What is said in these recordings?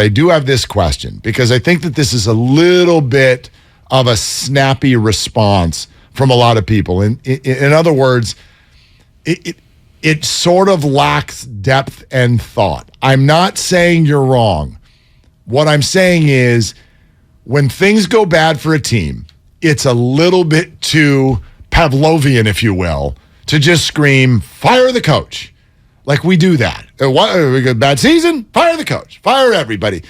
I do have this question because I think that this is a little bit of a snappy response from a lot of people. In other words, it sort of lacks depth and thought. I'm not saying you're wrong. What I'm saying is when things go bad for a team, it's a little bit too Pavlovian, if you will, to just scream, fire the coach. Like we do that. We got a bad season? Fire the coach. Fire everybody.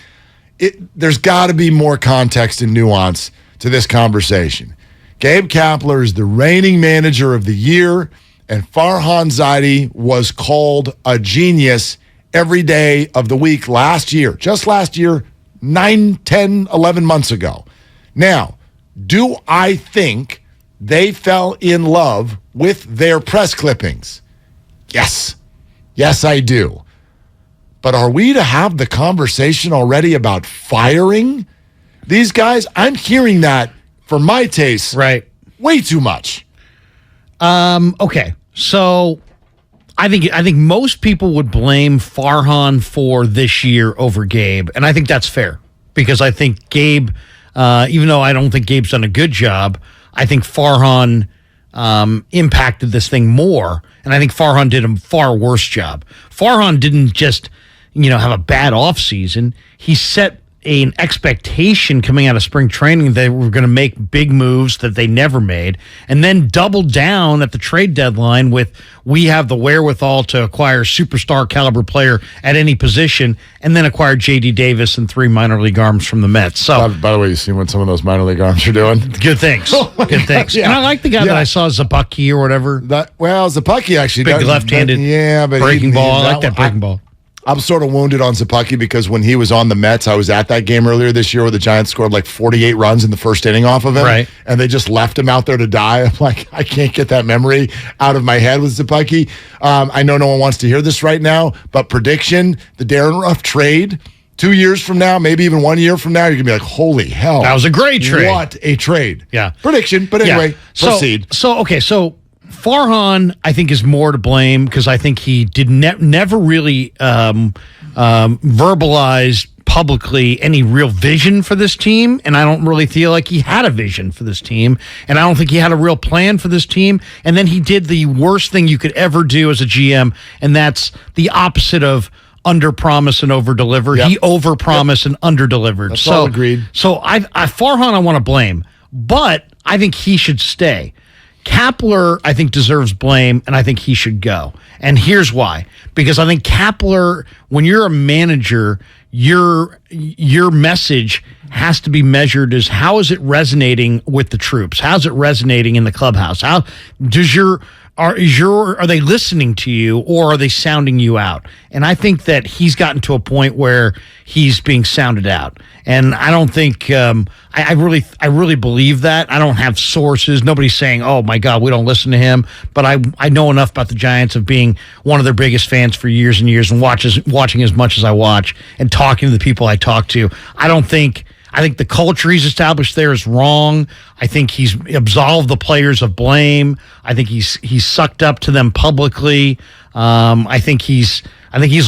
There's got to be more context and nuance to this conversation. Gabe Kapler is the reigning manager of the year, and Farhan Zaidi was called a genius every day of the week just last year, 9, 10, 11 months ago. Now, do I think they fell in love with their press clippings? Yes. Yes, I do. But are we to have the conversation already about firing these guys? I'm hearing that, for my taste, right, way too much. Okay. So I think most people would blame Farhan for this year over Gabe, and I think that's fair because I think Gabe, even though I don't think Gabe's done a good job, I think Farhan impacted this thing more, and I think Farhan did a far worse job. Farhan didn't just, have a bad offseason. He set an expectation coming out of spring training that they were going to make big moves that they never made, and then doubled down at the trade deadline with, we have the wherewithal to acquire superstar caliber player at any position, and then acquired J.D. Davis and 3 minor league arms from the Mets. So, by the way, you see what some of those minor league arms are doing? Good things. Good things. Yeah. And I like the guy that I saw, Zappucki or whatever. Zappucki actually big left-handed breaking ball. I like that breaking ball. I'm sort of wounded on Zappucki because when he was on the Mets, I was at that game earlier this year where the Giants scored like 48 runs in the first inning off of him. Right. And they just left him out there to die. I'm like, I can't get that memory out of my head with Zappucki. I know no one wants to hear this right now, but prediction, the Darren Ruff trade, 2 years from now, maybe even 1 year from now, you're going to be like, holy hell. That was a great trade. What a trade. Yeah. Prediction, but anyway, proceed. So Farhan, I think, is more to blame because I think he did never really verbalize publicly any real vision for this team, and I don't really feel like he had a vision for this team, and I don't think he had a real plan for this team, and then he did the worst thing you could ever do as a GM, and that's the opposite of under-promise and over-deliver. Yep. He over-promised and under-delivered. That's all agreed. So Farhan I want to blame, but I think he should stay. Kapler, I think, deserves blame, and I think he should go. And here's why. Because I think Kapler, when you're a manager, your message has to be measured as how is it resonating with the troops? How's it resonating in the clubhouse? How does are they listening to you, or are they sounding you out? And I think that he's gotten to a point where he's being sounded out. And I don't think I really believe that. I don't have sources. Nobody's saying, "Oh my God, we don't listen to him." But I know enough about the Giants of being one of their biggest fans for years and years, and watching as much as I watch and talking to the people I talk to. I think the culture he's established there is wrong. I think he's absolved the players of blame. I think he's sucked up to them publicly. I think he's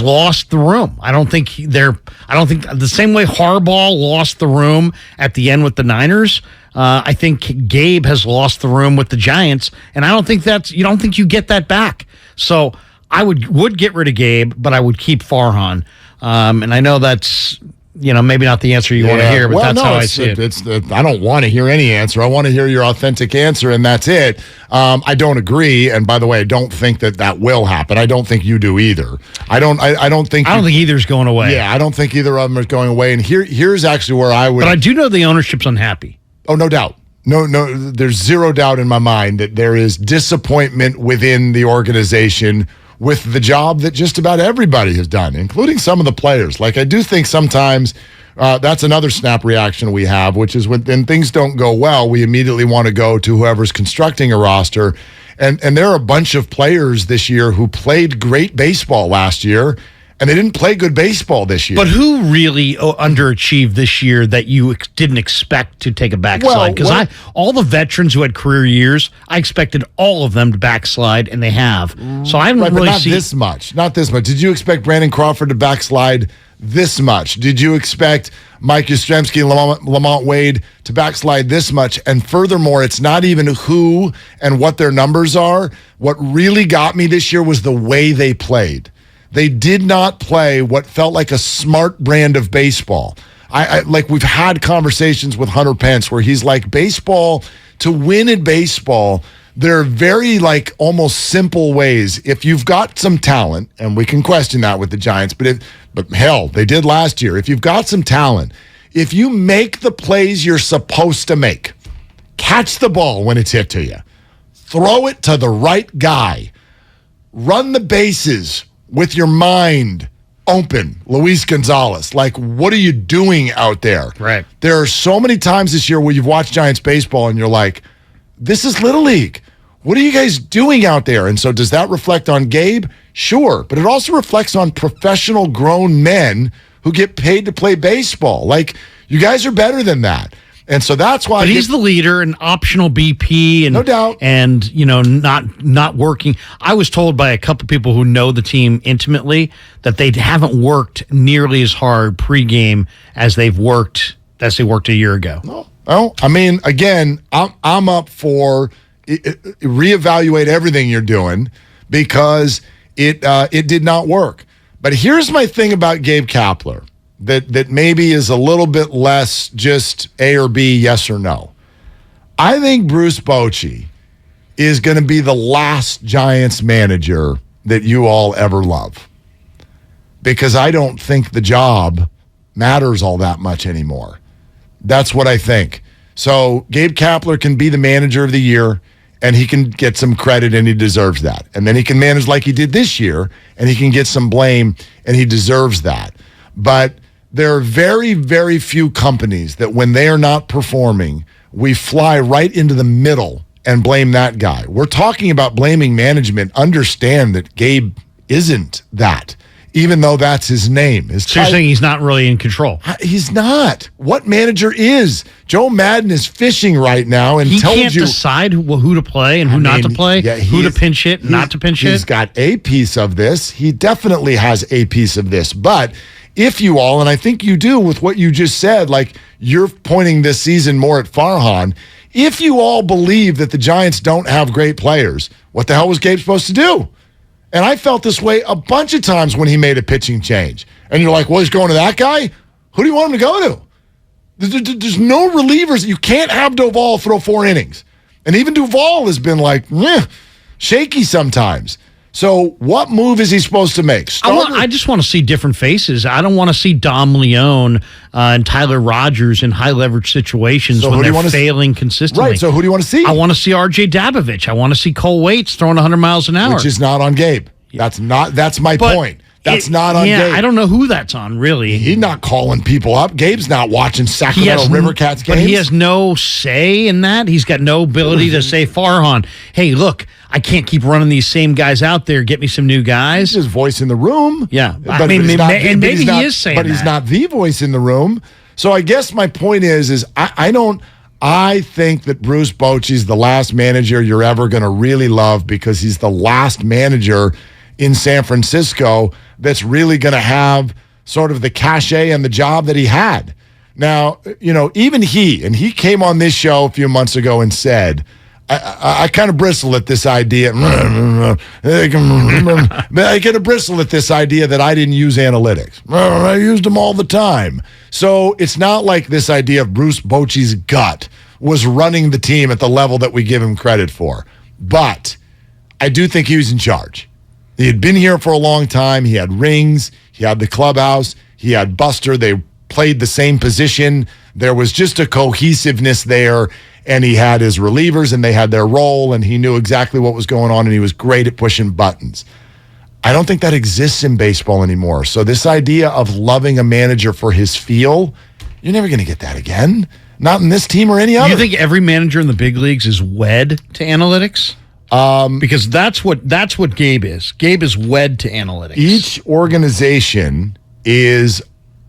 lost the room. I don't think the same way Harbaugh lost the room at the end with the Niners. I think Gabe has lost the room with the Giants, and I don't think you get that back. So I would get rid of Gabe, but I would keep Farhan. And I know that's, maybe not the answer you want to hear, but that's how I see it. I don't want to hear any answer. I want to hear your authentic answer, and that's it. I don't agree, and by the way, I don't think that will happen. I don't think you do either. I don't think either's going away. Yeah, I don't think either of them is going away. And here's actually where I would. But I do know the ownership's unhappy. Oh, no doubt. No, there's zero doubt in my mind that there is disappointment within the organization with the job that just about everybody has done, including some of the players. Like, I do think sometimes that's another snap reaction we have, which is when things don't go well, we immediately want to go to whoever's constructing a roster. And there are a bunch of players this year who played great baseball last year, and they didn't play good baseball this year. But who really underachieved this year that you didn't expect to take a backslide? Because all the veterans who had career years, I expected all of them to backslide, and they have. So I haven't really seen this much. Not this much. Did you expect Brandon Crawford to backslide this much? Did you expect Mike Yastrzemski and Lamont Wade to backslide this much? And furthermore, it's not even who and what their numbers are. What really got me this year was the way they played. They did not play what felt like a smart brand of baseball. I like, we've had conversations with Hunter Pence where he's like, baseball, to win in baseball, there are very like almost simple ways. If you've got some talent, and we can question that with the Giants, but hell, they did last year. If you've got some talent, if you make the plays you're supposed to make, catch the ball when it's hit to you, throw it to the right guy, run the bases with your mind open, Luis Gonzalez. Like, what are you doing out there? Right. There are so many times this year where you've watched Giants baseball and you're like, this is Little League. What are you guys doing out there? And so does that reflect on Gabe? Sure. But it also reflects on professional grown men who get paid to play baseball. Like, you guys are better than that. And so that's why. But he's the leader, an optional BP, and no doubt, and not working. I was told by a couple people who know the team intimately that they haven't worked nearly as hard pregame as they worked a year ago. Oh, I mean, again, I'm up for reevaluate everything you're doing because it did not work. But here's my thing about Gabe Kapler. That maybe is a little bit less just A or B, yes or no. I think Bruce Bochy is going to be the last Giants manager that you all ever love. Because I don't think the job matters all that much anymore. That's what I think. So Gabe Kapler can be the manager of the year, and he can get some credit, and he deserves that. And then he can manage like he did this year, and he can get some blame, and he deserves that. But there are very, very few companies that when they are not performing, we fly right into the middle and blame that guy. We're talking about blaming management. Understand that Gabe isn't that, even though that's his name. So you're saying he's not really in control? He's not. What manager is? Joe Madden is fishing right now and he can't decide who to play and who not to play, who to pinch hit, not to pinch hit. He's got a piece of this. He definitely has a piece of this. But if you all, and I think you do with what you just said, like you're pointing this season more at Farhan, if you all believe that the Giants don't have great players, what the hell was Gabe supposed to do? And I felt this way a bunch of times when he made a pitching change. And you're like, well, he's going to that guy? Who do you want him to go to? There's no relievers. You can't have Duvall throw 4 innings. And even Duvall has been like, shaky sometimes. So what move is he supposed to make? I just want to see different faces. I don't want to see Dom Leone and Tyler Rogers in high leverage situations when they're failing consistently. Right, so who do you want to see? I want to see R.J. Dabovich. I want to see Cole Waits throwing 100 miles an hour. Which is not on Gabe. That's my point. That's not on Gabe. I don't know who that's on, really. He's not calling people up. Gabe's not watching Sacramento River Cats games. But he has no say in that. He's got no ability to say, Farhan, hey, look, I can't keep running these same guys out there. Get me some new guys. He's his voice in the room. Yeah. But maybe he is saying that. But he's not the voice in the room. So I guess my point is I think that Bruce Bochy's the last manager you're ever going to really love because he's the last manager in San Francisco that's really going to have sort of the cachet and the job that he had. Now, even he came on this show a few months ago and said, I kind of bristle at this idea. I get a bristle at this idea that I didn't use analytics. I used them all the time. So it's not like this idea of Bruce Bochy's gut was running the team at the level that we give him credit for. But I do think he was in charge. He had been here for a long time. He had rings. He had the clubhouse. He had Buster. They played the same position. There was just a cohesiveness there, and he had his relievers, and they had their role, and he knew exactly what was going on, and he was great at pushing buttons. I don't think that exists in baseball anymore. So this idea of loving a manager for his feel, you're never going to get that again. Not in this team or any other. Do you think every manager in the big leagues is wed to analytics? Because that's what Gabe is. Gabe is wed to analytics. Each organization is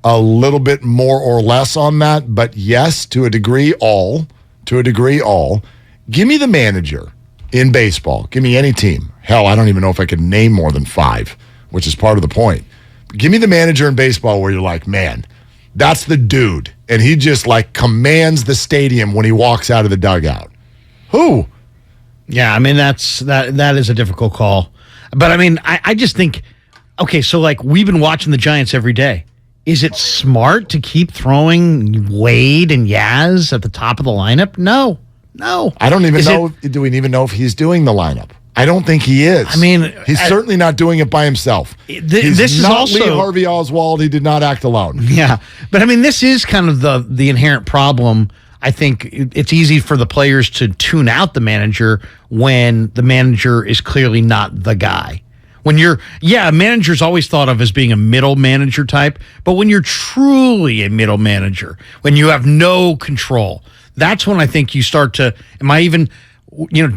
a little bit more or less on that, but yes, to a degree, all. Give me the manager in baseball. Give me any team. Hell, I don't even know if I could name more than 5, which is part of the point. Give me the manager in baseball where you're like, man, that's the dude. And he just like commands the stadium when he walks out of the dugout. Who? Yeah, I mean, that is a difficult call. But I mean, I just think, okay, so like we've been watching the Giants every day. Is it smart to keep throwing Wade and Yaz at the top of the lineup? No. I don't even know. Do we even know if he's doing the lineup? I don't think he is. I mean, he's certainly not doing it by himself. This is not also Lee Harvey Oswald. He did not act alone. Yeah, but I mean, this is kind of the inherent problem. I think it's easy for the players to tune out the manager when the manager is clearly not the guy. When a manager's always thought of as being a middle manager type, but when you're truly a middle manager, when you have no control, that's when I think you start to,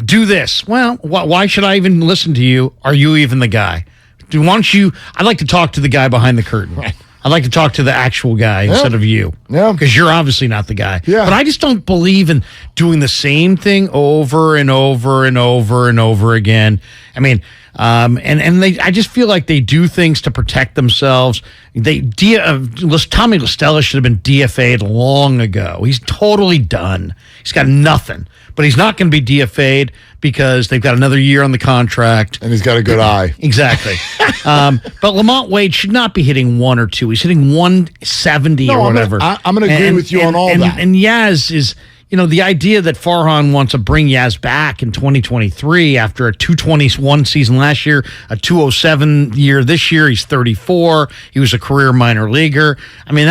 do this? Well, why should I even listen to you? Are you even the guy? I'd like to talk to the guy behind the curtain. Right. I'd like to talk to the actual guy instead of you. Yeah. Because you're obviously not the guy. Yeah. But I just don't believe in doing the same thing over and over and over and over again. I mean, I just feel like they do things to protect themselves. Tommy La Stella should have been DFA'd long ago. He's totally done. He's got nothing. But he's not going to be DFA'd because they've got another year on the contract. And he's got a good eye. Exactly. But Lamont Wade should not be hitting 1 or 2. He's hitting 170 or whatever. I'm going to agree with you on all that. And Yaz is, the idea that Farhan wants to bring Yaz back in 2023 after a 221 season last year, a 207 year this year. He's 34. He was a career minor leaguer. I mean,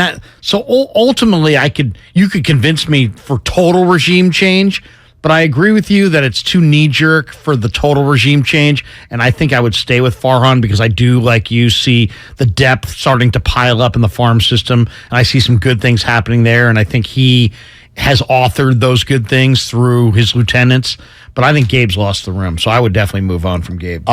ultimately you could convince me for total regime change. But I agree with you that it's too knee-jerk for the total regime change, and I think I would stay with Farhan because I do, like you, see the depth starting to pile up in the farm system, and I see some good things happening there, and I think he has authored those good things through his lieutenants. But I think Gabe's lost the room, so I would definitely move on from Gabe.